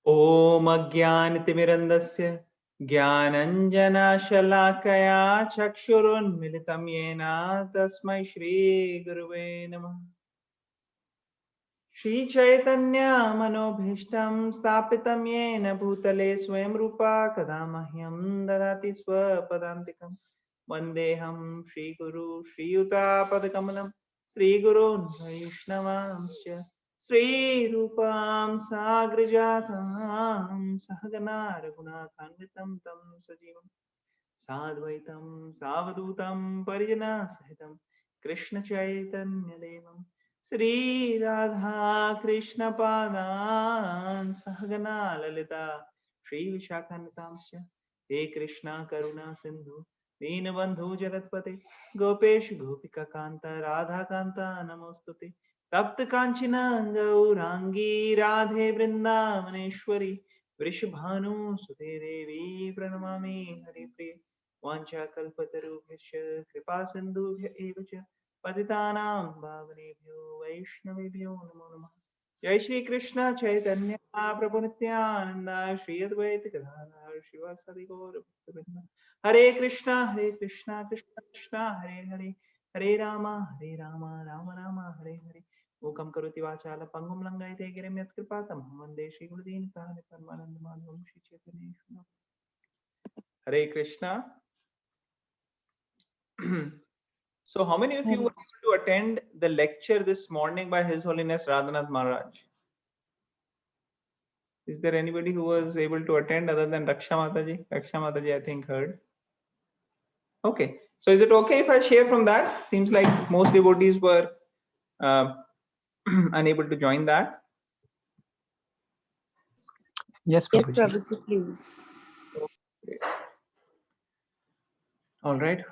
ॐ अज्ञानतिमिरन्दस्य ज्ञानञ्जनशलाकया चक्षुरुन्मिलितं येन तस्मै श्रीगुरुवे नमः। श्रीचैतन्यमनोभीष्टं स्थापितं येन भूतले स्वयं रूपा कदा मह्यं ददाति स्वपदान्तिकं। वन्देऽहं श्रीगुरु श्रीयुतापदकमलं श्रीगुरून् वैष्णवांश्च श्रीरूपां साग्रजातां सहगना रघुनाथान्वितं तं सजीवं साद्वैतं सावधूतं परिजनसहितं कृष्णचैतन्यदेवं श्रीराधा कृष्णपादान् सहगना ललिता श्रीविशाखान्वितांश्च हे कृष्णा करुणा सिन्धु दीनबन्धु जगत्पते गोपेश गोपिकान्त राधाकान्त नमोस्तुते तप्त कांचन गौरांगी राधे वृंदावनेश्वरी वृषभानुसुते देवी प्रणमामि हरिप्रिये वाञ्छाकल्पतरुभ्यश्च कृपा सिन्धुभ्य एव च पतितानां पावनेभ्यो वैष्णवेभ्यो नमो नमः। जय श्री कृष्ण चैतन्य प्रभु नित्यानंद श्री अद्वैत गदाधर शिवासादि गौर भक्तवृंद। हरे कृष्णा कृष्णा कृष्णा हरे हरे हरे राम राम राम हरे हरे। मूकं करोति वाचालं पङ्गुं लङ्घयते गिरिं यत्कृपातमहं वन्दे श्रीगुरुदीनतां परमानन्दमाधवं श्रीचैतन्येश्वरं। हरे Krishna. So how many of you were able to attend the lecture this morning by His Holiness Radhanath Maharaj? Is there anybody who was able to attend other than Raksha Mataji? Raksha Mataji, I think, heard. Okay. So is it okay if I share from that? Seems like most devotees were unable to join that. Yes, Yes, Prabhuji. Prabhuji, please. Okay. All right.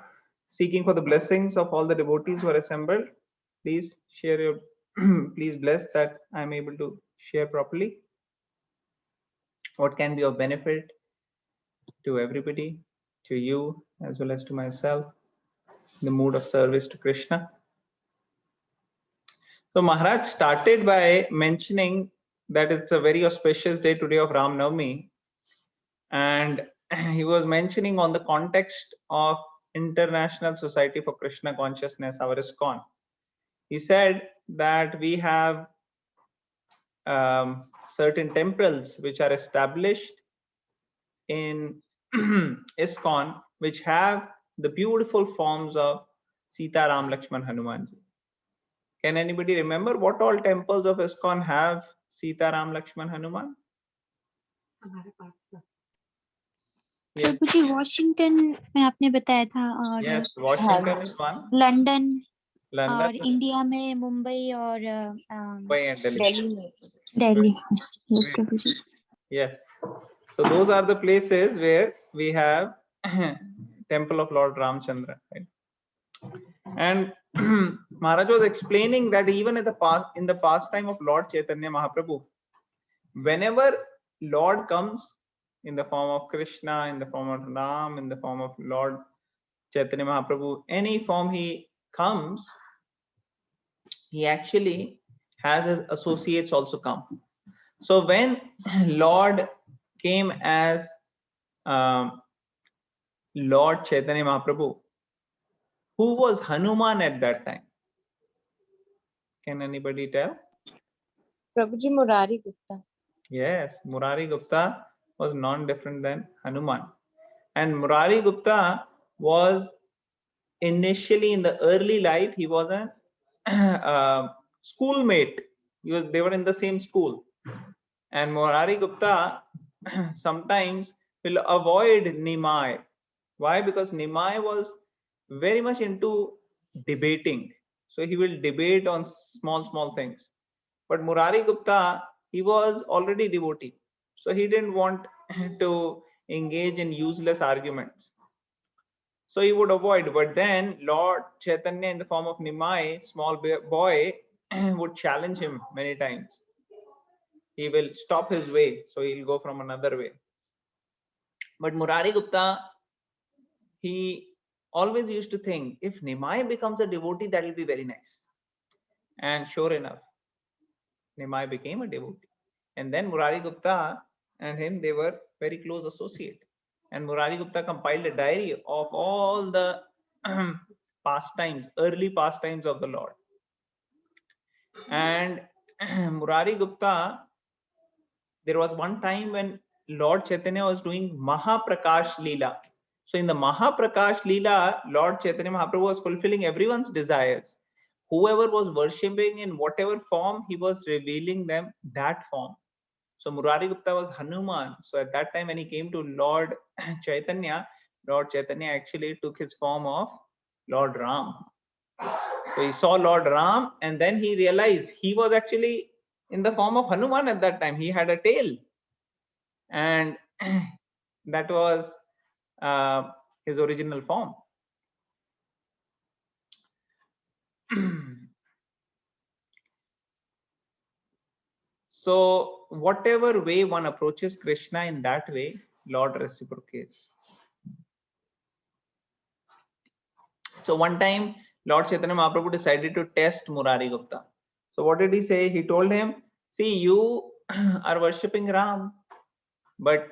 Seeking for the blessings of all the devotees who are assembled, please share your, please bless that I'm able to share properly. What can be of benefit to everybody, to you as well as to myself, in the mood of service to Krishna. So Maharaj started by mentioning that it's a very auspicious day today of Ram Navami, and he was mentioning on the context of International Society for Krishna Consciousness, our ISKCON. He said that we have certain temples which are established in ISKCON, which have the beautiful forms of Sita, Ram, Lakshman, Hanumanji. Can anybody remember what all temples of ISKCON have Sita, Ram, Lakshman, Hanuman? Yes. Prabhu ji Washington में आपने बताया था और Yes, Washington is one. London London, और India में मुंबई और Mumbai and Delhi. Delhi में. Delhi. Yes Prabhu ji. Yes. So those are the places where we have temple of Lord Ramchandra. Right? And Maharaj was explaining that even in the pastime of Lord Chaitanya Mahaprabhu, whenever Lord comes in the form of Krishna, in the form of Ram, in the form of Lord Chaitanya Mahaprabhu, any form he comes, he actually has his associates also come. So when Lord came as Lord Chaitanya Mahaprabhu, who was Hanuman at that time? Can anybody tell? Prabhuji Murari Gupta. Yes, Murari Gupta was none different than Hanuman. And Murari Gupta was initially in the early life, he was a schoolmate. They were in the same school. And Murari Gupta sometimes will avoid Nimai. Why? Because Nimai was very much into debating. So he will debate on small things. But Murari Gupta, he was already devotee. So he didn't want to engage in useless arguments. So he would avoid. But then Lord Chaitanya in the form of Nimai, small boy, would challenge him many times. He will stop his way. So he'll go from another way. But Murari Gupta, he always used to think, if Nimai becomes a devotee, that will be very nice. And sure enough, Nimai became a devotee. And then Murari Gupta and him, they were very close associate. And Murari Gupta compiled a diary of all the pastimes, early pastimes of the Lord. And Murari Gupta, there was one time when Lord Chaitanya was doing Mahaprakash Leela. So in the Mahaprakash Leela, Lord Chaitanya Mahaprabhu was fulfilling everyone's desires. Whoever was worshipping in whatever form, he was revealing them that form. So Murari Gupta was Hanuman. So at that time when he came to Lord Chaitanya, Lord Chaitanya actually took his form of Lord Ram. So he saw Lord Ram, and then he realized he was actually in the form of Hanuman at that time. He had a tail, and that was his original form. So whatever way one approaches Krishna, in that way Lord reciprocates. So one time Lord Chaitanya Mahaprabhu decided to test Murari Gupta. So what did he say? He told him, see, you are worshipping Ram, but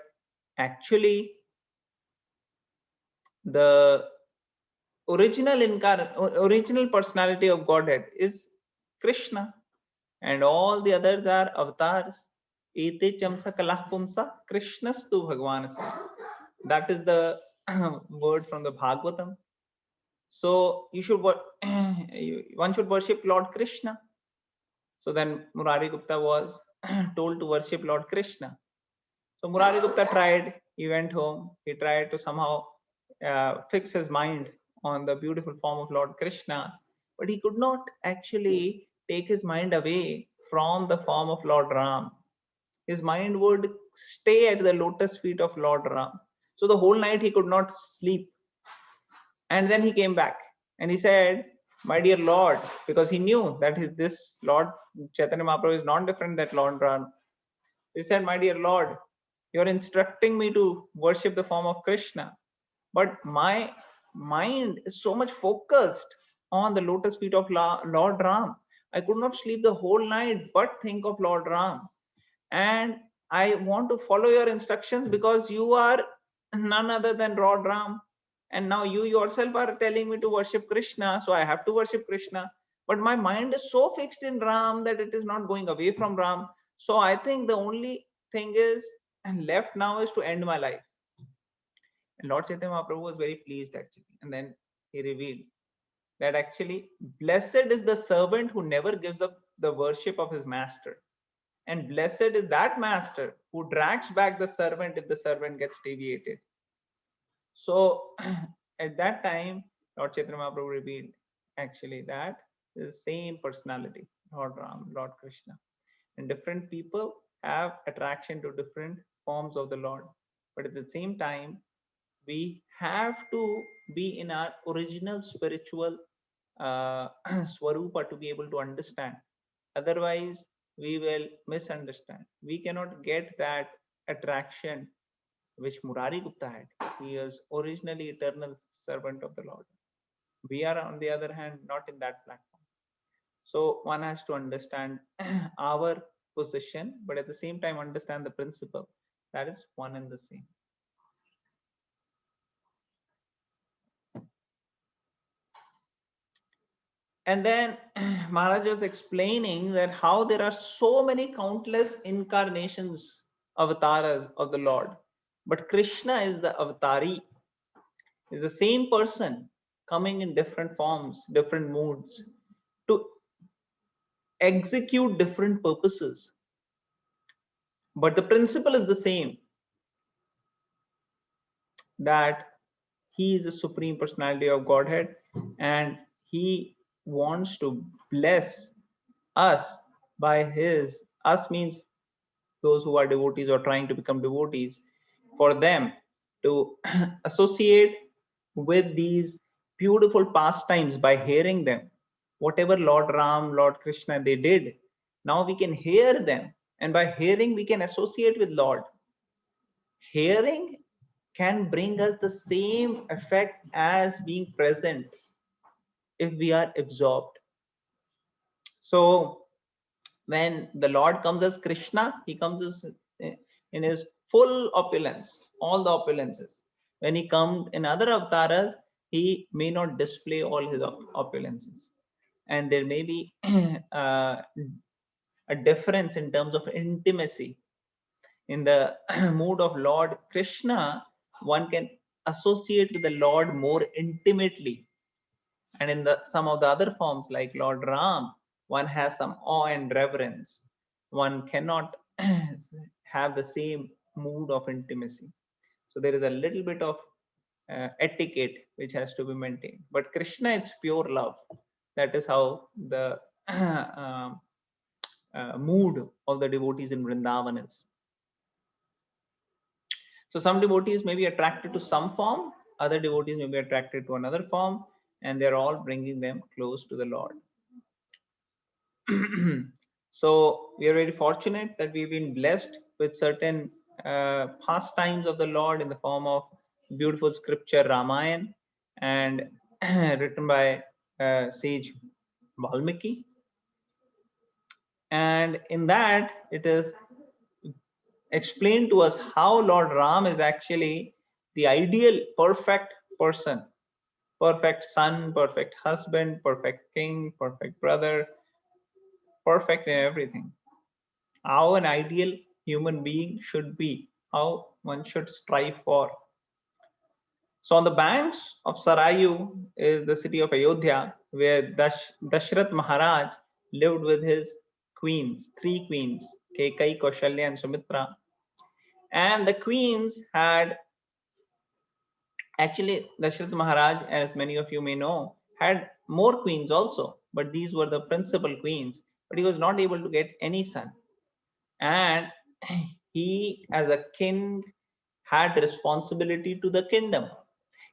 actually the original personality of Godhead is Krishna, and all the others are avatars. Ete chamsa kalah pumsa Krishnastu Bhagwanasa. That is the word from the Bhagavatam. So you should one should worship Lord Krishna. So then Murari Gupta was told to worship Lord Krishna. So Murari Gupta tried. He went home. He tried to somehow fix his mind on the beautiful form of Lord Krishna, but he could not actually take his mind away from the form of Lord Ram. His mind would stay at the lotus feet of Lord Ram. So the whole night he could not sleep. And then he came back and he said, my dear Lord, because he knew that this Lord Chaitanya Mahaprabhu is not different than Lord Ram. He said, my dear Lord, you're instructing me to worship the form of Krishna, but my mind is so much focused on the lotus feet of Lord Ram. I could not sleep the whole night but think of Lord Ram. And I want to follow your instructions because you are none other than Lord Ram. And now you yourself are telling me to worship Krishna, so I have to worship Krishna. But my mind is so fixed in Ram that it is not going away from Ram. So I think the only thing is left now is to end my life. And Lord Chaitanya Mahaprabhu was very pleased actually. And then he revealed that actually blessed is the servant who never gives up the worship of his master. And blessed is that master who drags back the servant if the servant gets deviated. So at that time, Lord Chaitanya Mahaprabhu revealed actually that the same personality, Lord Ram, Lord Krishna. And different people have attraction to different forms of the Lord. But at the same time, we have to be in our original spiritual swarupa to be able to understand. Otherwise, we will misunderstand. We cannot get that attraction which Murari Gupta had. He is originally eternal servant of the Lord. We are, on the other hand, not in that platform. So one has to understand our position, but at the same time understand the principle. That is one and the same. And then Maharaj was explaining that how there are so many countless incarnations, avatars of the Lord. But Krishna is the avatari, is the same person coming in different forms, different moods to execute different purposes. But the principle is the same, that he is the supreme personality of Godhead and he wants to bless us by his, us means those who are devotees or trying to become devotees, for them to associate with these beautiful pastimes by hearing them. Whatever Lord Ram, Lord Krishna they did, now we can hear them, and by hearing we can associate with Lord. Hearing can bring us the same effect as being present if we are absorbed. So when the Lord comes as Krishna, he comes as in his full opulence, all the opulences. When he comes in other avatars, he may not display all his opulences. And there may be a difference in terms of intimacy. In the mood of Lord Krishna, one can associate with the Lord more intimately. And in some of the other forms, like Lord Ram, one has some awe and reverence. One cannot have the same mood of intimacy. So there is a little bit of etiquette which has to be maintained. But Krishna, it's pure love. That is how the mood of the devotees in Vrindavan is. So some devotees may be attracted to some form, other devotees may be attracted to another form, and they're all bringing them close to the Lord. So we are very fortunate that we've been blessed with certain pastimes of the Lord in the form of beautiful scripture Ramayana and written by sage Valmiki. And in that, it is explained to us how Lord Ram is actually the ideal perfect person, perfect son, perfect husband, perfect king, perfect brother, perfect in everything. How an ideal human being should be, how one should strive for. So on the banks of Sarayu is the city of Ayodhya, where Dashrath Maharaj lived with his queens, 3 queens, Kekai, Kaushalya and Sumitra. And the queens had, actually Dashrath Maharaj, as many of you may know, had more queens also, but these were the principal queens, but he was not able to get any son. And he, as a king, had responsibility to the kingdom.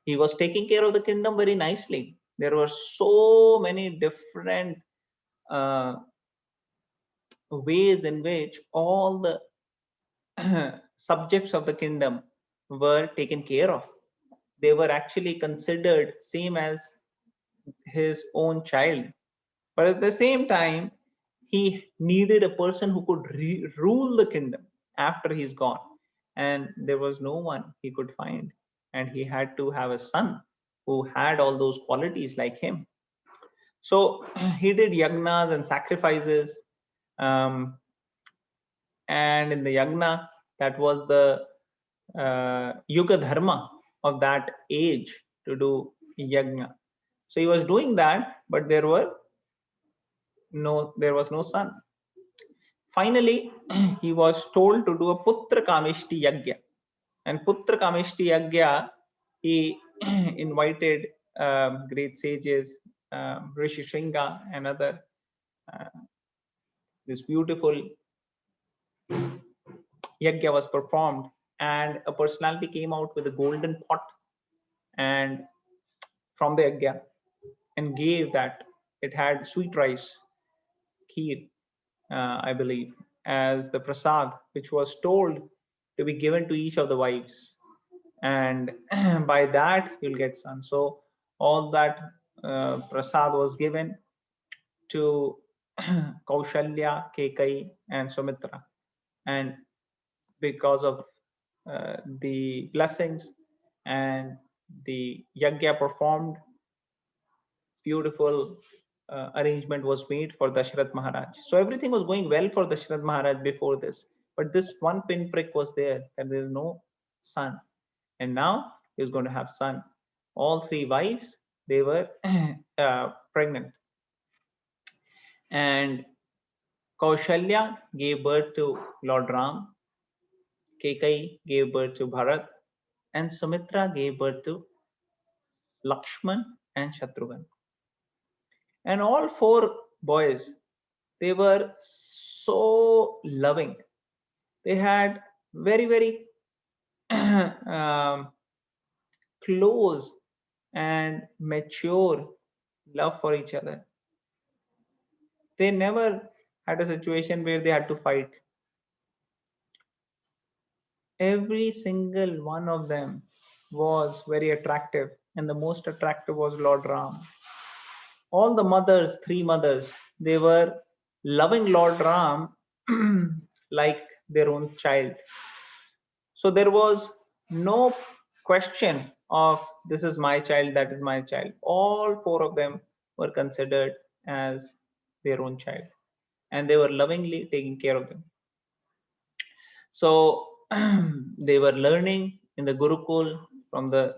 He was taking care of the kingdom very nicely. There were so many different ways in which all the subjects of the kingdom were taken care of. They were actually considered same as his own child. But at the same time, he needed a person who could rule the kingdom after he's gone. And there was no one he could find. And he had to have a son who had all those qualities like him. So he did yagnas and sacrifices. And in the yagna, that was the yuga dharma of that age to do yagna. So he was doing that, but there was no son. Finally, he was told to do a putra kamishti yagya. And putra kamishti yagya, he invited great sages, Rishi Shringa and other. This beautiful yagya was performed, and a personality came out with a golden pot and from the yagya and gave that. It had sweet rice, kheer, I believe, as the prasad, which was told to be given to each of the wives. And by that, you'll get son. So all that prasad was given to Kaushalya, Kekai, and Sumitra. And because of the blessings and the yagya performed, beautiful arrangement was made for Dashrath Maharaj. So everything was going well for Dashrath Maharaj before this, but this one pinprick was there, that there is no son, and now he is going to have son. All 3 wives, they were pregnant, and Kaushalya gave birth to Lord Ram, Kekai gave birth to Bharat, and Sumitra gave birth to Lakshman and Shatrughan. And all 4 boys, they were so loving. They had very, very close and mature love for each other. They never had a situation where they had to fight. Every single one of them was very attractive, and the most attractive was Lord Ram. All the mothers, 3 mothers, they were loving Lord Ram like their own child. So there was no question of this is my child, that is my child. All four of them were considered as their own child, and they were lovingly taking care of them. So they were learning in the Gurukul from the,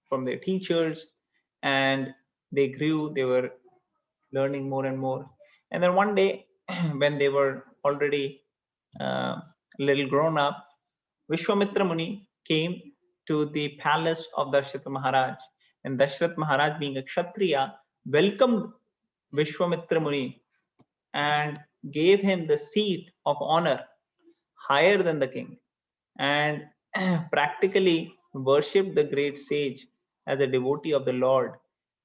from their teachers, and they grew. They were learning more and more. And then one day, when they were already a little grown up, Vishwamitra Muni came to the palace of Dashrath Maharaj. And Dashrath Maharaj, being a Kshatriya, welcomed Vishwamitra Muni and gave him the seat of honor higher than the king, and practically worshipped the great sage as a devotee of the Lord,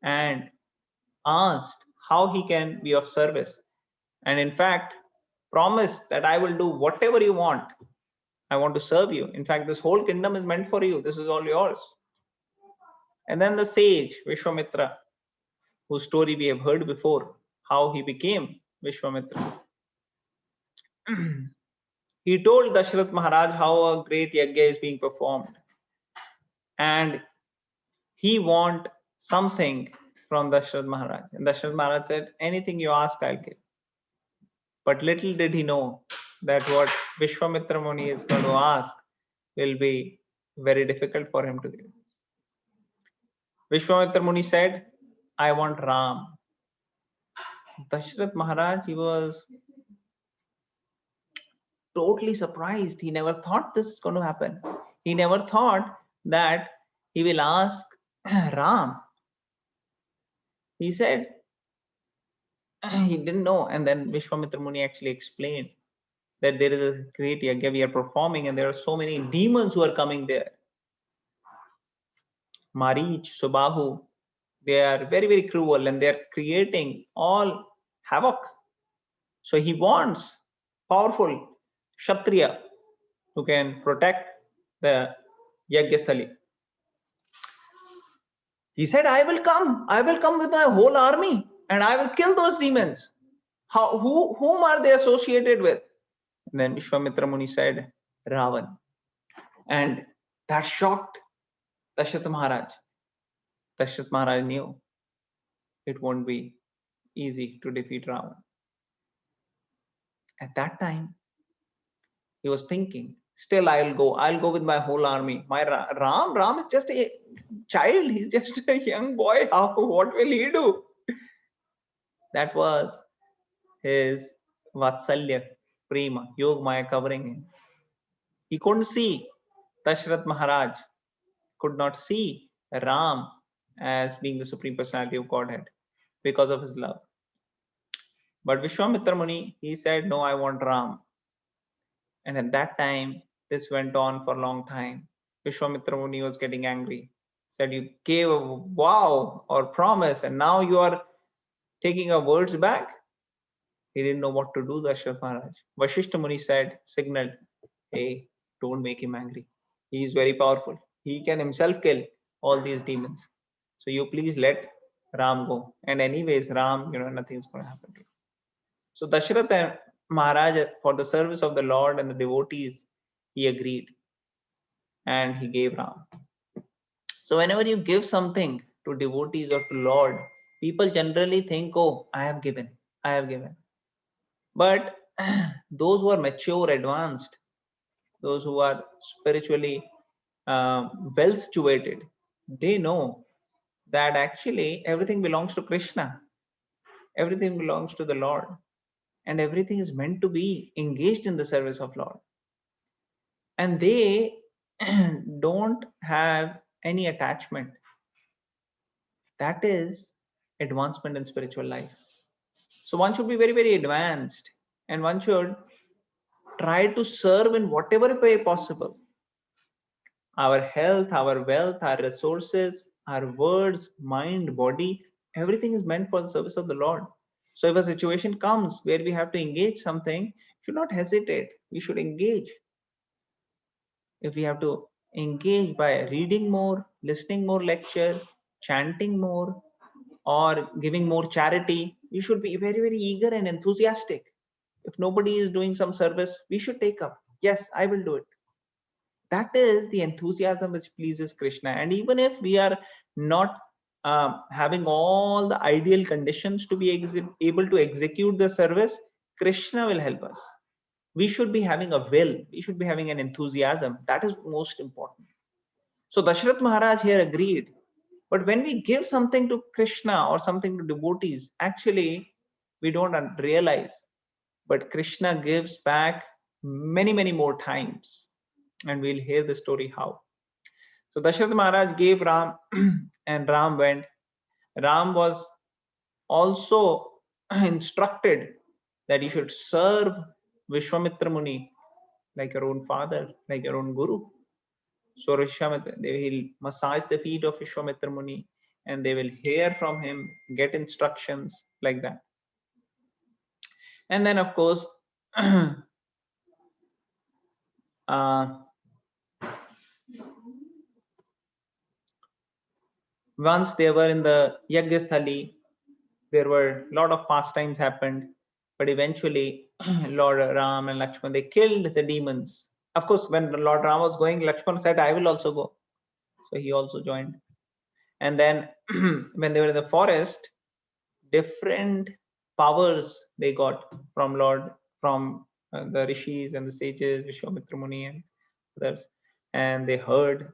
and asked how he can be of service, and in fact promised that I will do whatever you want. I want to serve you. In fact, this whole kingdom is meant for you. This is all yours. And then the sage Vishwamitra, whose story we have heard before, how he became Vishwamitra, he told Dashrath Maharaj how a great yajna is being performed, and he want something from Dashrath Maharaj. And Dashrath Maharaj said, anything you ask, I'll give. But little did he know that what Vishwamitra Muni is going to ask will be very difficult for him to give. Vishwamitra Muni said, I want Ram. Dashrath Maharaj, he was totally surprised. He never thought this is going to happen. He never thought that he will ask Ram. He said, he didn't know. And then Vishwamitra Muni actually explained that there is a great yajna we are performing, and there are so many demons who are coming there. Marich, Subahu, they are very, very cruel, and they are creating all havoc. So he wants powerful Kshatriya who can protect the Yajnasthali. He said, I will come with my whole army, and I will kill those demons. Whom are they associated with? And then Vishwamitra Muni said, Ravan. And that shocked Dashrath Maharaj. Dashrath Maharaj knew it won't be easy to defeat Ravan. At that time, he was thinking, still I'll go with my whole army. My Ram is just a child. He's just a young boy. What will he do? That was his Vatsalya, Prema, Yog Maya covering him. He couldn't see Dashrath Maharaj, could not see Ram as being the Supreme Personality of Godhead because of his love. But Vishwamitra Muni, he said, no, I want Ram. And at that time, this went on for a long time. Vishwamitra Muni was getting angry. Said, you gave a vow or promise, and now you are taking our words back. He didn't know what to do, Dashrath Maharaj. Vashishta Muni said, signaled, hey, don't make him angry. He is very powerful. He can himself kill all these demons. So you please let Ram go. And anyways, Ram, nothing's going to happen to him. So Dashrath Maharaj, for the service of the Lord and the devotees, he agreed. And he gave Ram. So whenever you give something to devotees or to Lord, people generally think, oh, I have given. But those who are mature, advanced, those who are spiritually well situated, they know that actually everything belongs to Krishna. Everything belongs to the Lord. And everything is meant to be engaged in the service of Lord. And they don't have any attachment. That is advancement in spiritual life. So one should be very, very advanced, and one should try to serve in whatever way possible. Our health, our wealth, our resources, our words, mind, body, everything is meant for the service of the Lord. So if a situation comes where we have to engage something, should not hesitate. We should engage. If we have to engage by reading more, listening more lecture, chanting more, or giving more charity, we should be very, very eager and enthusiastic. If nobody is doing some service, we should take up. Yes, I will do it. That is the enthusiasm which pleases Krishna. And even if we are not having all the ideal conditions to be able to execute the service, Krishna will help us. We should be having a will, we should be having an enthusiasm. That is most important. So Dashrath Maharaj here agreed. But when we give something to Krishna or something to devotees, actually we don't realize. But Krishna gives back many, many more times. And we'll hear the story how. So Dashrath Maharaj gave Ram and Ram went. Ram was also instructed that you should serve Vishwamitra Muni like your own father, like your own guru. So Vishwamitra, they will massage the feet of Vishwamitra Muni and they will hear from him, get instructions like that. And then of course, once they were in the Yajnasthali, there were a lot of pastimes happened, but eventually Lord Ram and Lakshman, they killed the demons. Of course, when Lord Ram was going, Lakshman said, I will also go. So he also joined. And then when they were in the forest, different powers they got from the rishis and the sages, Vishwamitra Muni and others, and they heard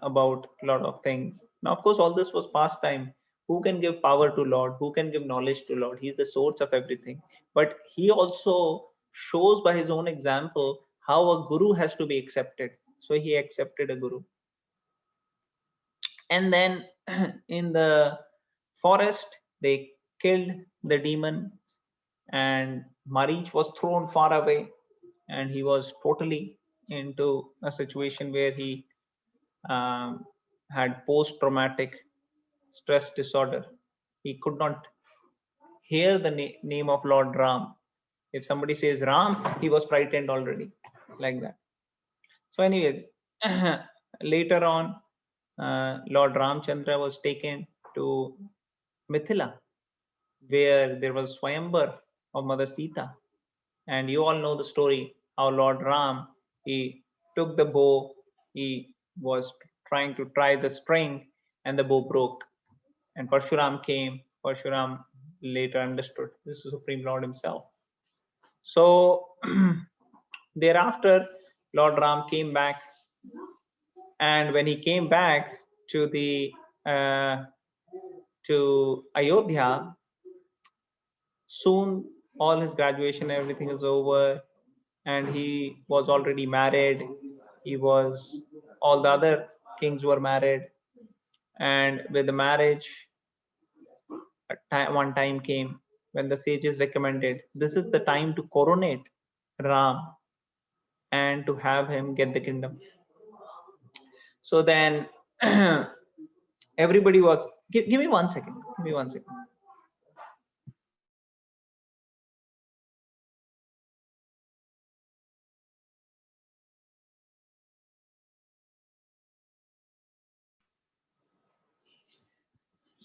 about a lot of things. Now, of course, all this was past time. Who can give power to Lord? Who can give knowledge to Lord? He's the source of everything. But he also shows by his own example how a guru has to be accepted. So he accepted a guru. And then in the forest, they killed the demon, and Marich was thrown far away, and he was totally into a situation where he had post-traumatic stress disorder. He could not hear the name of Lord Ram. If somebody says Ram, he was frightened already, like that. So anyways, later on, Lord Ramchandra was taken to Mithila, where there was Swayambar of Mother Sita. And you all know the story, how Lord Ram, he took the bow, he was trying to try the string, and the bow broke. And Parshuram came. Parshuram later understood this is Supreme Lord himself. So thereafter, Lord Ram came back. And when he came back to the to Ayodhya, soon all his graduation, everything is over, and he was already married. All the other kings were married, and with the marriage, one time came when the sages recommended this is the time to coronate Ram and to have him get the kingdom. So then everybody was, give me 1 second. Give me 1 second.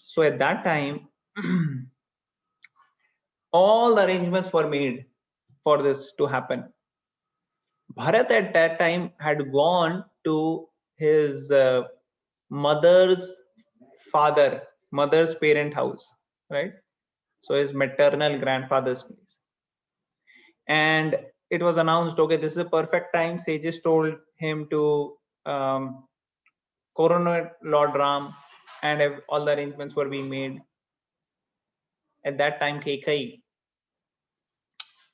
So at that time, all the arrangements were made for this to happen. Bharat at that time had gone to his mother's parent house, right? So his maternal grandfather's place. And it was announced, okay, this is a perfect time. Sages told him to coronate Lord Ram, and all the arrangements were being made. At that time, Kekai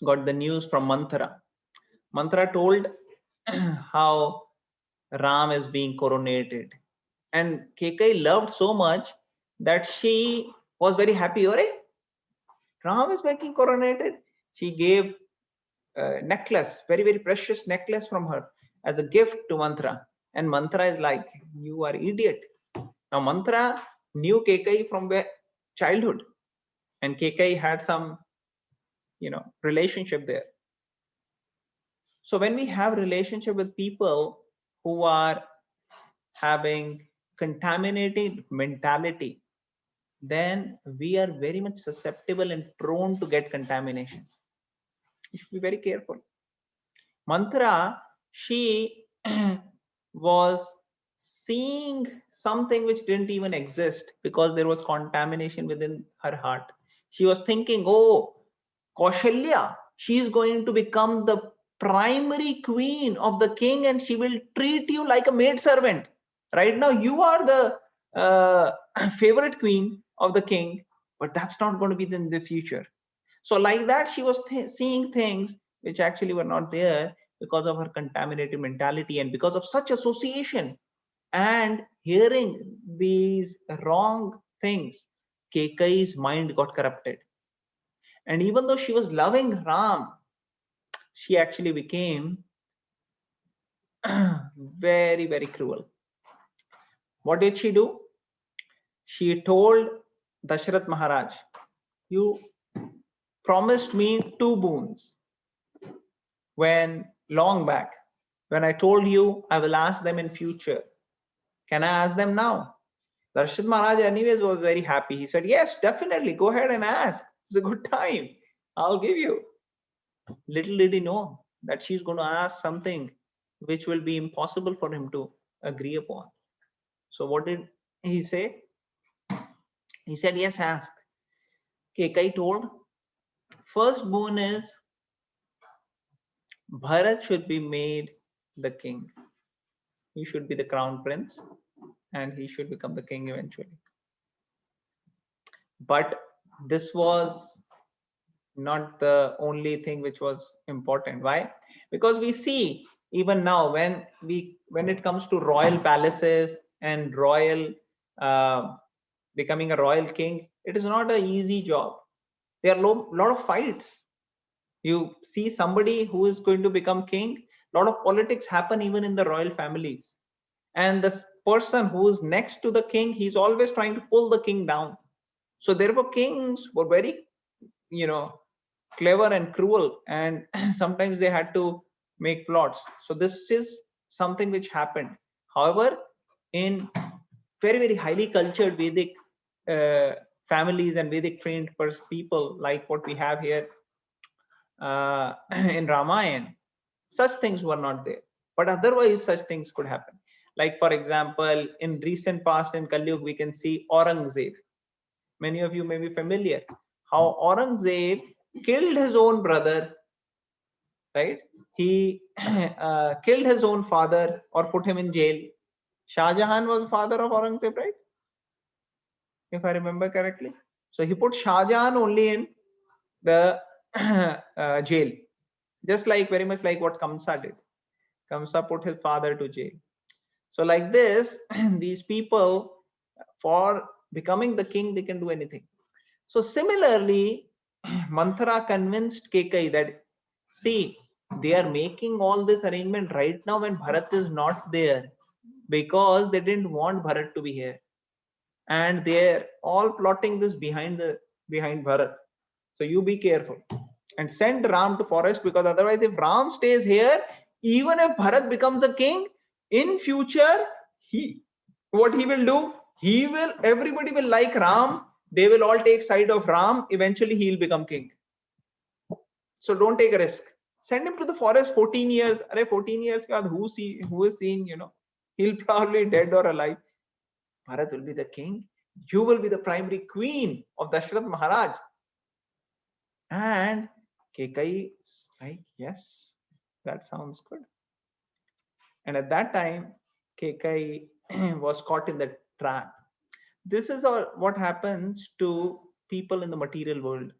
got the news from Manthara. Manthara told how Ram is being coronated. And Kekai loved so much that she was very happy. Ram is being coronated. She gave a necklace, very, very precious necklace from her as a gift to Manthara. And Manthara is like, you are idiot. Now Manthara knew Kekai from childhood. And Kekai had some, relationship there. So when we have relationship with people who are having contaminated mentality, then we are very much susceptible and prone to get contamination. You should be very careful. Manthara, she was seeing something which didn't even exist because there was contamination within her heart. She was thinking, oh, Kaushalya, she is going to become the primary queen of the king and she will treat you like a maid servant. Right now, you are the favorite queen of the king, but that's not going to be in the future. So, like that, she was seeing things which actually were not there because of her contaminated mentality and because of such association and hearing these wrong things. Kekai's mind got corrupted. And even though she was loving Ram, she actually became very, very cruel. What did she do? She told Dashrath Maharaj, you promised me two boons when long back. When I told you I will ask them in future. Can I ask them now? Dashrath Maharaj anyways was very happy. He said, yes, definitely. Go ahead and ask. It's a good time. I'll give you. Little did he know that she's going to ask something which will be impossible for him to agree upon. So what did he say? He said, yes, ask. Kekai told, first boon is Bharat should be made the king. He should be the crown prince and he should become the king eventually. But this was not the only thing which was important. Why? Because we see even now when it comes to royal palaces and royal becoming a royal king, it is not an easy job. There are lot of fights. You see somebody who is going to become king, a lot of politics happen even in the royal families, and the person who is next to the king, he's always trying to pull the king down. So therefore kings were very, you know, clever and cruel, and sometimes they had to make plots. So this is something which happened. However, in very, very highly cultured Vedic uh, families and Vedic trained people like what we have here in Ramayana, such things were not there. But otherwise, such things could happen. Like, for example, in recent past in Kali Yuga, we can see Aurangzeb. Many of you may be familiar how Aurangzeb killed his own brother, right? He killed his own father or put him in jail. Shah Jahan was father of Aurangzeb, right? If I remember correctly. So he put Shah Jahan only in the jail, just like very much like what Kamsa did. Kamsa put his father to jail. So like this, these people, for becoming the king, they can do anything. So similarly, Manthara convinced Kekai that, see, they are making all this arrangement right now when Bharat is not there, because they didn't want Bharat to be here, and they're all plotting this behind Bharat. So you be careful and send Ram to forest, because otherwise, if Ram stays here, even if Bharat becomes a king in future, what he will do, everybody will like Ram. They will all take side of Ram. Eventually, he'll become king. So don't take a risk. Send him to the forest 14 years. 14 years, who is seen, he'll probably dead or alive. Bharat will be the king. You will be the primary queen of Dashrath Maharaj. And Kekai is like, yes, that sounds good. And at that time, Kekai was caught in the trap. This is what happens to people in the material world.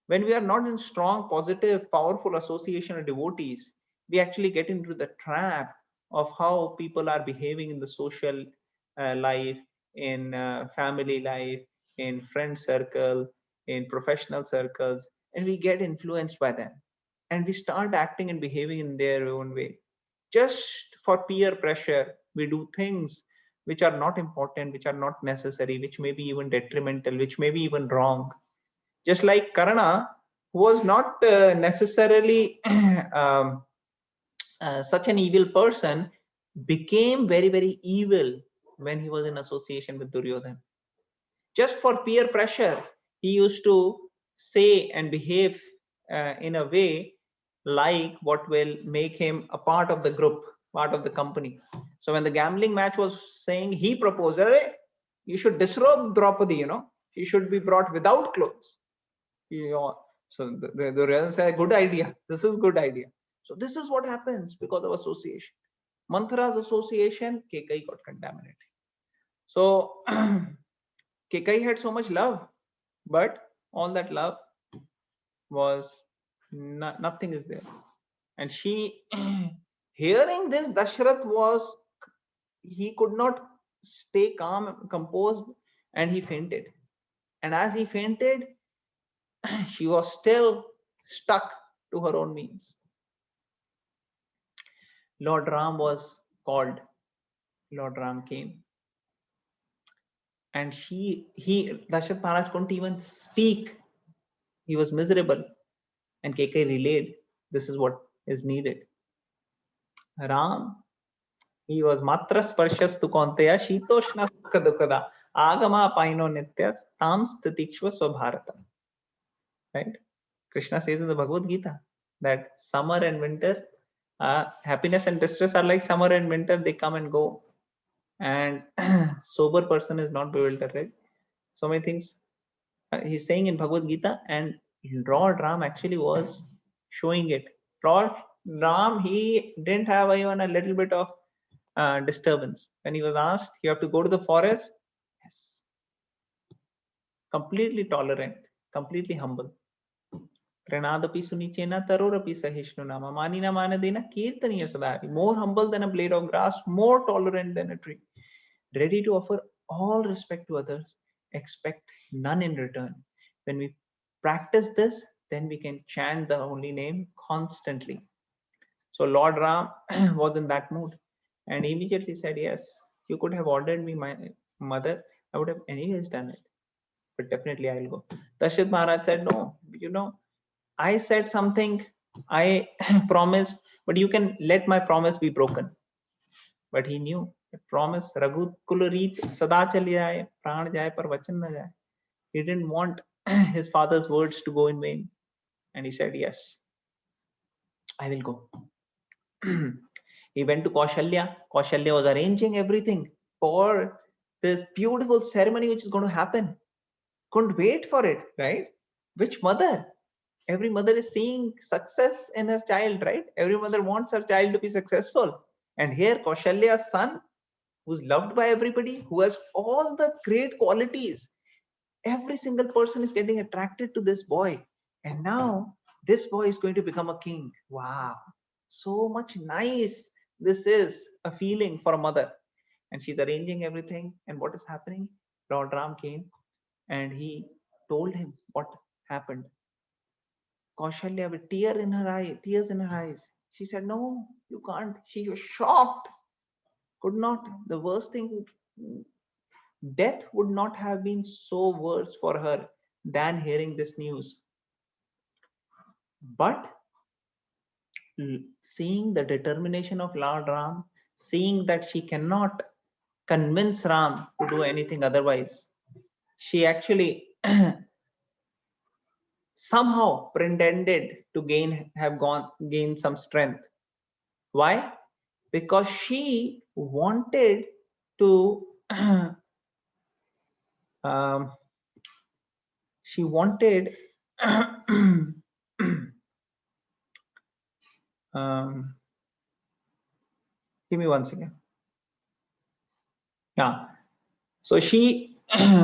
When we are not in strong, positive, powerful association of devotees, we actually get into the trap of how people are behaving in the social life, in family life, in friend circle, in professional circles, and we get influenced by them. And we start acting and behaving in their own way. Just for peer pressure, we do things which are not important, which are not necessary, which may be even detrimental, which may be even wrong. Just like Karna, who was not necessarily such an evil person, became very, very evil when he was in association with Duryodhan. Just for peer pressure, he used to say and behave in a way like what will make him a part of the group, part of the company. So when the gambling match was saying, he proposed, "Hey, you should disrobe Draupadi, you know, she should be brought without clothes." You know, so the realm said, good idea. This is good idea. So this is what happens because of association. Manthara's association, Kekai got contaminated. So Kekai had so much love, but all that love was nothing is there. And she, hearing this, Dashrath he could not stay calm, composed, and he fainted. And as he fainted, she was still stuck to her own means. Lord Ram was called. Lord Ram came. And Dashrath Maharaj couldn't even speak. He was miserable. And Kekai relayed, this is what is needed. Ram, he was matra sparshas tu konteya shitoshna sukha dukada agama paino nitya tam stitikshva swabharata. Right? Krishna says in the Bhagavad Gita that summer and winter, happiness and distress are like summer and winter, they come and go. And sober person is not bewildered, right? So many things he's saying in Bhagavad Gita, and Lord Ram actually was showing it. Lord Ram, he didn't have even a little bit of disturbance. When he was asked, you have to go to the forest, yes, completely tolerant, completely humble. Pranadapi sunichena tarorapi sahishnuna mamanina manadena kirtaniya sadari. More humble than a blade of grass, more tolerant than a tree. Ready to offer all respect to others, expect none in return. When we practice this, then we can chant the holy name constantly. So Lord Ram was in that mood and immediately said, yes, you could have ordered me, my mother, I would have anyways done it. But definitely I'll go. Dashrath Maharaj said, no, you know, I said something, I promised, but you can let my promise be broken. But he knew the promise, Raghukul Reet Sada Chali Jaaye, Pran Jaye Par Vachan Na Jaye. He didn't want his father's words to go in vain. And he said, yes, I will go. He went to Kaushalya. Kaushalya was arranging everything for this beautiful ceremony which is going to happen. Couldn't wait for it, right? Which mother? Every mother is seeing success in her child, right? Every mother wants her child to be successful. And here Kaushalya's son, who's loved by everybody, who has all the great qualities. Every single person is getting attracted to this boy. And now this boy is going to become a king. Wow. So much nice. This is a feeling for a mother. And she's arranging everything. And what is happening? Lord Ram came and he told him what happened. Kaushalya with tears in her eyes. She said, no, you can't. She was shocked. Could not. The worst thing, death would not have been so worse for her than hearing this news. But seeing the determination of Lord Ram, seeing that she cannot convince Ram to do anything otherwise, she actually somehow pretended to gain some strength. Why? Because she wanted to she wanted give me 1 second. Yeah. So she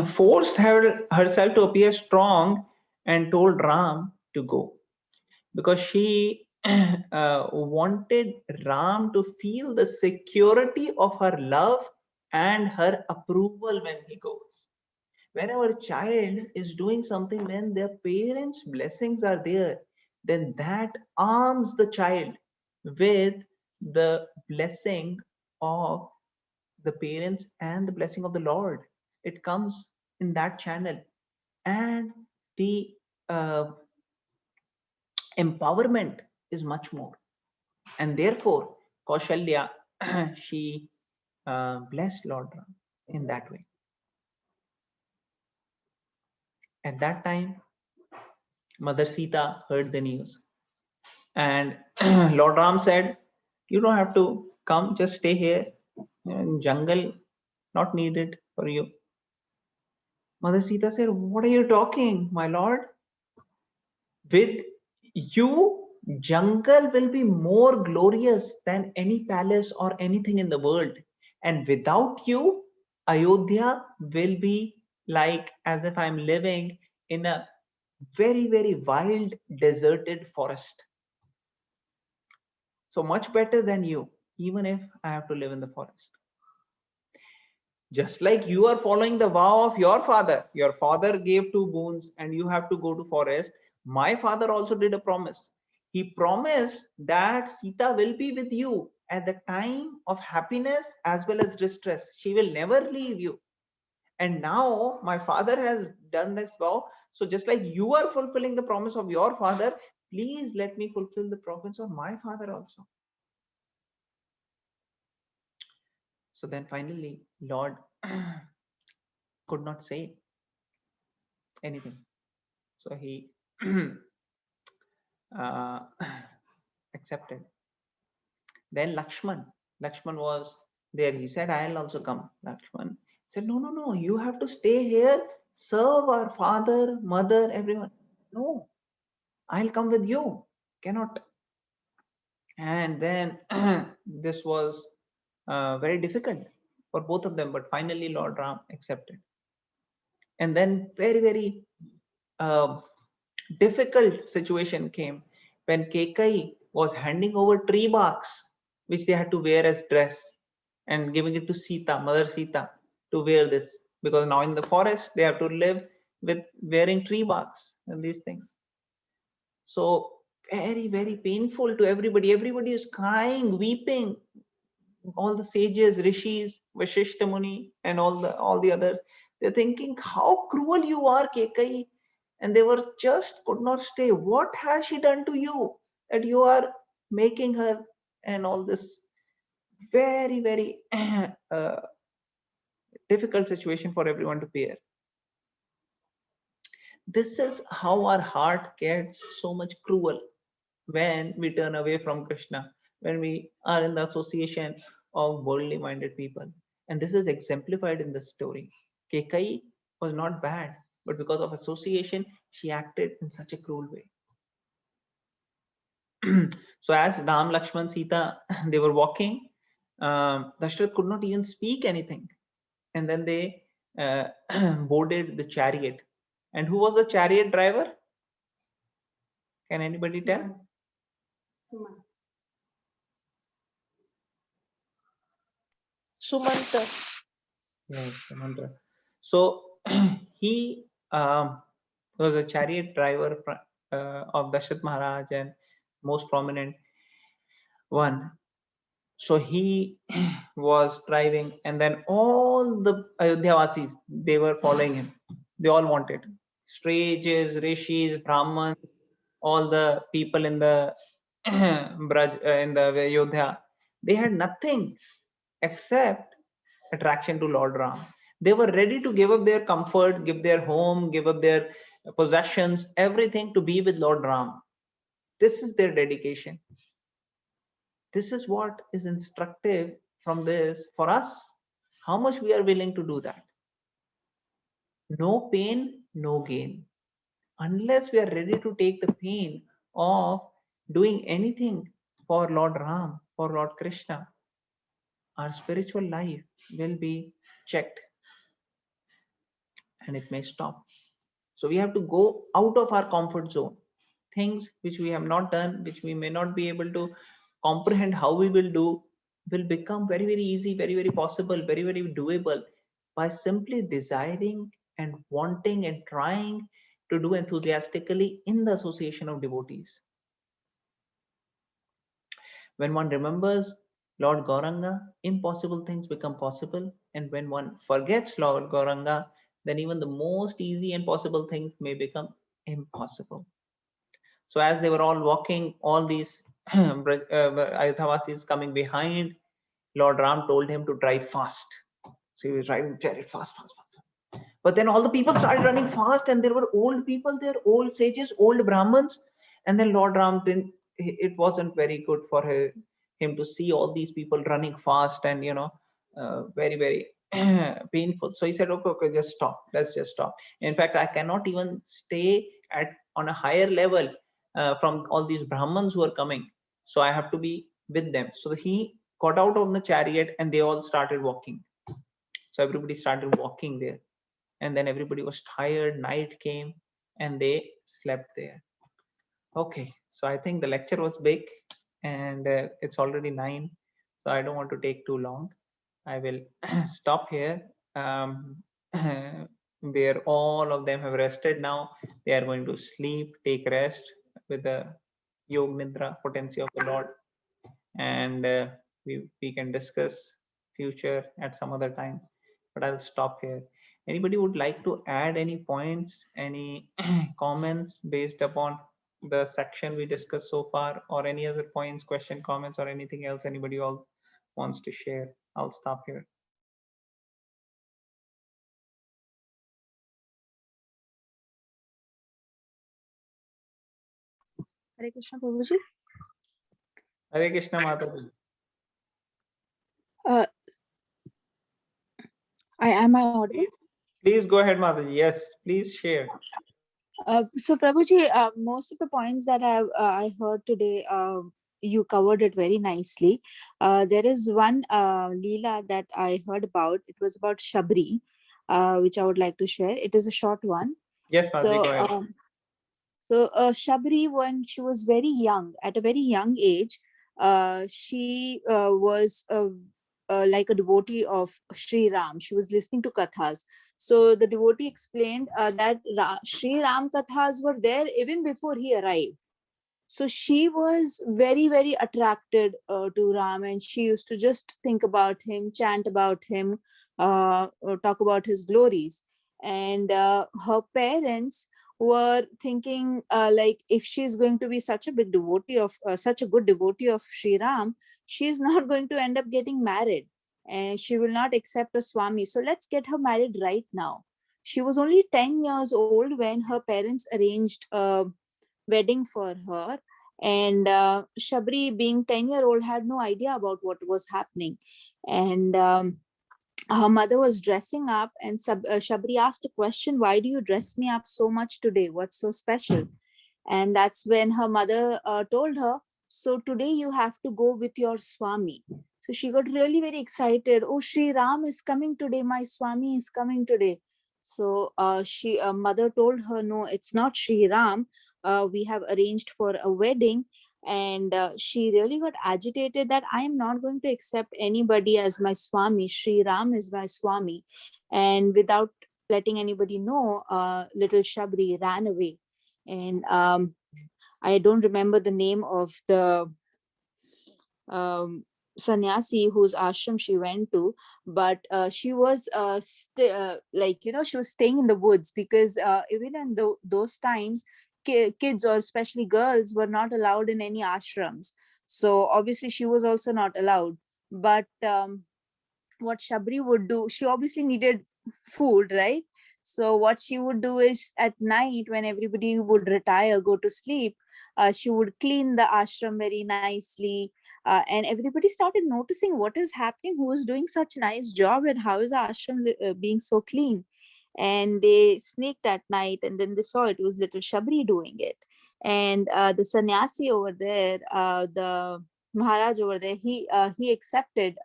forced herself to appear strong and told Ram to go because she wanted Ram to feel the security of her love and her approval when he goes. Whenever a child is doing something, when their parents' blessings are there, then that arms the child with the blessing of the parents and the blessing of the Lord. It comes in that channel. And the empowerment is much more. And therefore, Kaushalya, she blessed Lord Ram in that way. At that time, Mother Sita heard the news. And Lord Ram said, you don't have to come, just stay here. Jungle not needed for you. Mother Sita said, "What are you talking, my lord? With you, jungle will be more glorious than any palace or anything in the world. And without you, Ayodhya will be like as if I'm living in a very, very wild, deserted forest. So much better than you, even if I have to live in the forest." Just like you are following the vow of your father gave two boons and you have to go to forest. My father also did a promise. He promised that Sita will be with you at the time of happiness as well as distress. She will never leave you. And now my father has done this vow. So just like you are fulfilling the promise of your father, please let me fulfill the promise of my father also. So then finally, Lord could not say anything. So he uh, accepted. Then Lakshman was there. He said, "I'll also come." Lakshman said, "No, no, no. You have to stay here, serve our father, mother, everyone." "No, I'll come with you." Cannot. And then this was very difficult for both of them. But finally, Lord Ram accepted. And then very uh, difficult situation came when Kekai was handing over tree barks, which they had to wear as dress, and giving it to Sita, Mother Sita, to wear this, because now in the forest they have to live with wearing tree barks and these things. So very painful to everybody. Everybody is crying, weeping. All the sages, rishis, Vashishta Muni, and all the others, they're thinking, "How cruel you are, Kekai!" And they were just could not stay. What has she done to you that you are making her, and all this very difficult situation for everyone to bear. This is how our heart gets so much cruel when we turn away from Krishna, when we are in the association of worldly minded people. And this is exemplified in the story. Kekai was not bad, but because of association, she acted in such a cruel way. So as Ram, Lakshman, Sita, they were walking, Dashrath could not even speak anything. And then they boarded the chariot. And who was the chariot driver? Can anybody tell? Sumanta. Yes, Samantha. So he was a chariot driver of Dashrath Maharaj and most prominent one. So he was driving, and then all the Ayodhya they were following him. They all wanted sages, rishis, brahmans, all the people in the in the Ayodhya. They had nothing except attraction to Lord Ram. They were ready to give up their comfort, give their home, give up their possessions, everything to be with Lord Ram. This is their dedication. This is what is instructive from this for us. How much we are willing to do that. No pain, no gain. Unless we are ready to take the pain of doing anything for Lord Ram, for Lord Krishna, our spiritual life will be checked and it may stop. So we have to go out of our comfort zone. Things which we have not done, which we may not be able to comprehend how we will do, will become very easy, very possible, very doable by simply desiring and wanting and trying to do enthusiastically in the association of devotees. When one remembers Lord Gauranga, impossible things become possible. And when one forgets Lord Gauranga, then even the most easy and possible things may become impossible. So as they were all walking, all these Ayodhya coming behind, Lord Ram told him to drive fast. So he was driving the chariot fast. But then all the people started running fast, and there were old people there, old sages, old Brahmins. And then Lord Ram didn't, it wasn't very good for him to see all these people running fast and, very, very painful. So he said, okay, okay, just stop. Let's just stop. In fact, I cannot even stay at on a higher level from all these Brahmins who are coming. So I have to be with them. So he got out of the chariot and they all started walking. So everybody started walking there. And then everybody was tired. Night came and they slept there. Okay. So I think the lecture was big and it's already 9. So I don't want to take too long. I will stop here. Where all of them have rested now, they are going to sleep, take rest with the Yog Nidra potency of the Lord, and we can discuss future at some other time. But I'll stop here. Anybody would like to add any points, any comments based upon the section we discussed so far, or any other points, question, comments, or anything else anybody all wants to share? I'll stop here. Hare Krishna, Prabhuji. Hare Krishna, Mataji. Am I audible? Please go ahead, Mataji. Yes, please share. So Prabhuji, most of the points that I heard today, you covered it very nicely. There is one Leela that I heard about. It was about Shabri, which I would like to share. It is a short one. Yes, Mataji, go ahead. Shabri, when she was very young, at a very young age, she was like a devotee of Sri Ram. She was listening to kathas. So the devotee explained that Sri Ram kathas were there even before he arrived. So she was very, very attracted to Ram, and she used to just think about him, chant about him, talk about his glories. And her parents were thinking like, if she's going to be such a big devotee of such a good devotee of Sri Ram, she's not going to end up getting married, and she will not accept a Swami. So let's get her married right now. She was only 10 years old when her parents arranged a wedding for her, and Shabri, being 10-year-old, had no idea about what was happening. And her mother was dressing up, and Shabri asked a question, why do you dress me up so much today? What's so special? And that's when her mother told her, so today you have to go with your Swami. So she got really very excited. Oh, Sri Ram is coming today. My Swami is coming today. So she mother told her, no, it's not Sri Ram. We have arranged for a wedding. And she really got agitated that I am not going to accept anybody as my Swami. Sri Ram is my Swami. And without letting anybody know, little Shabri ran away. And I don't remember the name of the sannyasi whose ashram she went to, but she was like, she was staying in the woods, because even in those times, kids, or especially girls, were not allowed in any ashrams. So obviously she was also not allowed. But what Shabri would do, she obviously needed food, right? So what she would do is, at night when everybody would retire, go to sleep, she would clean the ashram very nicely. And everybody started noticing what is happening, who is doing such nice job, and how is the ashram being so clean. And they sneaked at night, and then they saw it was little Shabri doing it. And the sannyasi over there, the Maharaj over there, he accepted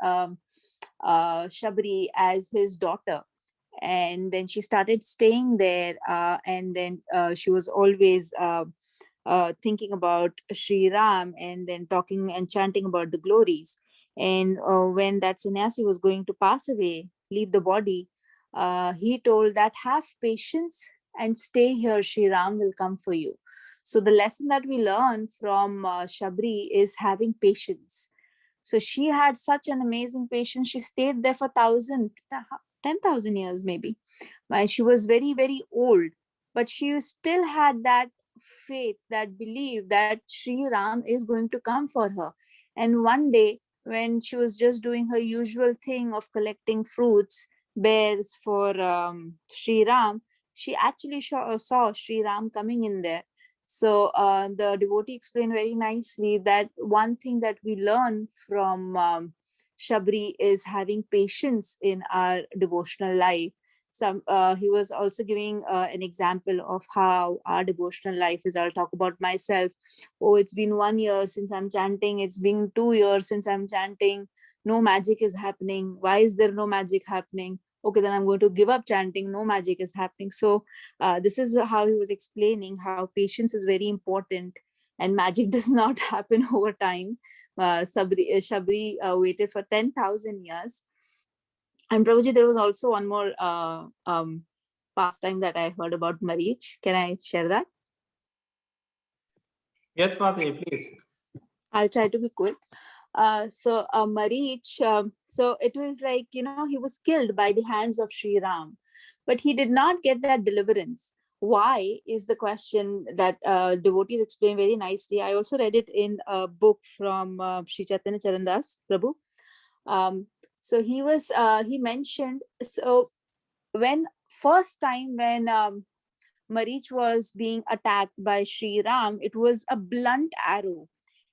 Shabri as his daughter. And then she started staying there, and then she was always thinking about Sri Ram, and then talking and chanting about the glories. And when that sannyasi was going to pass away, leave the body, he told that, have patience and stay here, Sri Ram will come for you. So the lesson that we learn from Shabri is having patience. So she had such an amazing patience. She stayed there for 10,000 years maybe. And she was very, very old, but she still had that faith, that belief that Sri Ram is going to come for her. And one day, when she was just doing her usual thing of collecting fruits, bears for Sri Ram, she actually saw Sri Ram coming in there. So the devotee explained very nicely that one thing that we learn from Shabri is having patience in our devotional life. He was also giving an example of how our devotional life is. I'll talk about myself. Oh, it's been 1 year since I'm chanting. It's been 2 years since I'm chanting. No magic is happening. Why is there no magic happening? Okay, then I'm going to give up chanting. No magic is happening. So this is how he was explaining how patience is very important and magic does not happen over time. Shabri waited for 10,000 years. And Prabhuji, there was also one more pastime that I heard about Marich. Can I share that? Yes, Mataji, please. I'll try to be quick. Marich, so it was like, he was killed by the hands of Sri Ram, but he did not get that deliverance. Why is the question that devotees explain very nicely. I also read it in a book from Sri Chaitanya Charandas Prabhu. So he mentioned, so when Marich was being attacked by Sri Ram, it was a blunt arrow,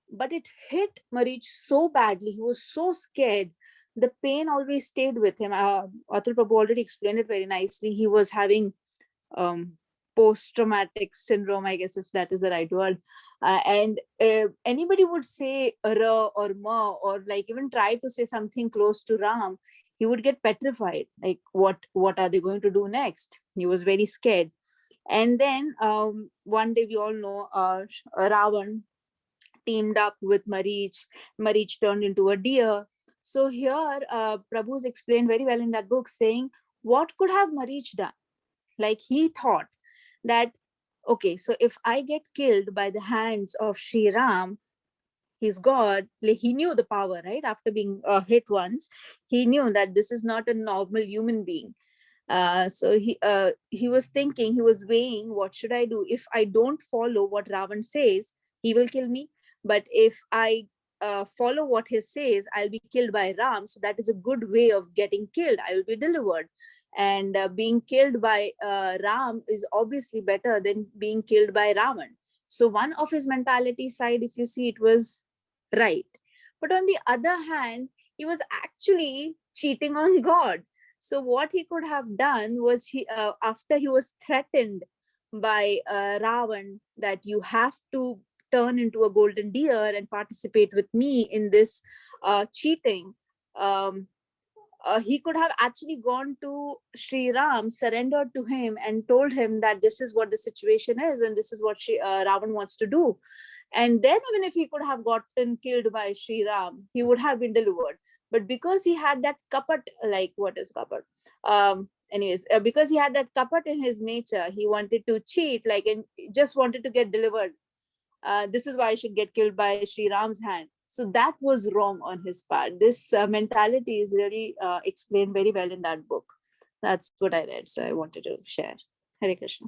but it hit Marich so badly. He was so scared. The pain always stayed with him. Atul Prabhu already explained it very nicely. He was having post-traumatic syndrome, I guess, if that is the right word. And anybody would say Ra or Ma, or like even try to say something close to Ram, he would get petrified. Like, what are they going to do next? He was very scared. And then one day, we all know Ravan teamed up with Marich. Marich turned into a deer. So here, Prabhu's explained very well in that book, saying, what could have Marich done? Like, he thought that, okay, so if I get killed by the hands of Sri Ram, his God, like, he knew the power, right? After being hit once, he knew that this is not a normal human being. So he was thinking, he was weighing, what should I do? If I don't follow what Ravan says, he will kill me. But if I follow what he says, I'll be killed by Ram. So that is a good way of getting killed. I will be delivered. And being killed by Ram is obviously better than being killed by Ravan. So one of his mentality side, if you see, it was right. But on the other hand, he was actually cheating on God. So what he could have done was, after he was threatened by Ravan that you have to turn into a golden deer and participate with me in this cheating, he could have actually gone to Sri Ram, surrendered to him, and told him that this is what the situation is and this is what Ravan wants to do. And then even if he could have gotten killed by Sri Ram, he would have been delivered. But because he had that kapat, like, what is kapat? Because he had that kapat in his nature, he wanted to cheat, like, and just wanted to get delivered. This is why I should get killed by Sri Ram's hand. So that was wrong on his part. This mentality is really explained very well in that book. That's what I read, so I wanted to share. Hare Krishna.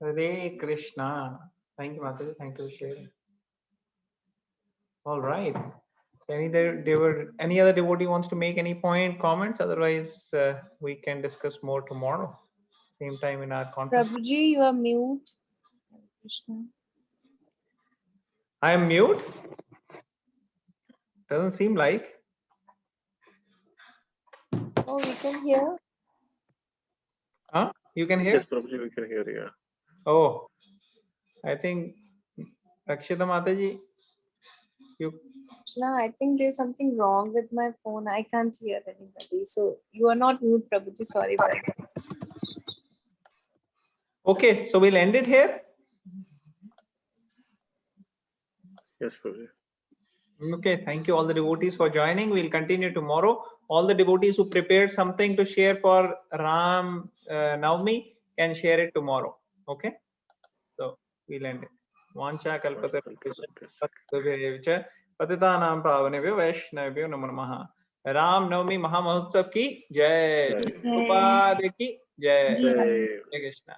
Hare Krishna. Thank you, Mataji. Thank you for sharing. All right. Any other devotee wants to make any comments? Otherwise, we can discuss more tomorrow, same time in our conference. Prabhuji, you are mute. Krishna. I am mute. Doesn't seem like. Oh, we can hear. Huh? You can hear? Yes, Prabhuji, we can hear you. Oh, I think Rakshita Mataji, you. No, I think there's something wrong with my phone. I can't hear anybody. So you are not mute, Prabhuji. Sorry about that. Okay, so we'll end it here. Yes, Prabhuji. Okay, thank you all the devotees for joining. We'll continue tomorrow. All the devotees who prepared something to share for Ram Navami can share it tomorrow. Okay, so we'll end it. Vancha kalpatarubhya patitanam pavanebhyo vaishnavibhyo namo namaha. Ram Navami Mahamahotsav ki jai. Prabhupada ki jai. Jai. Hare Krishna.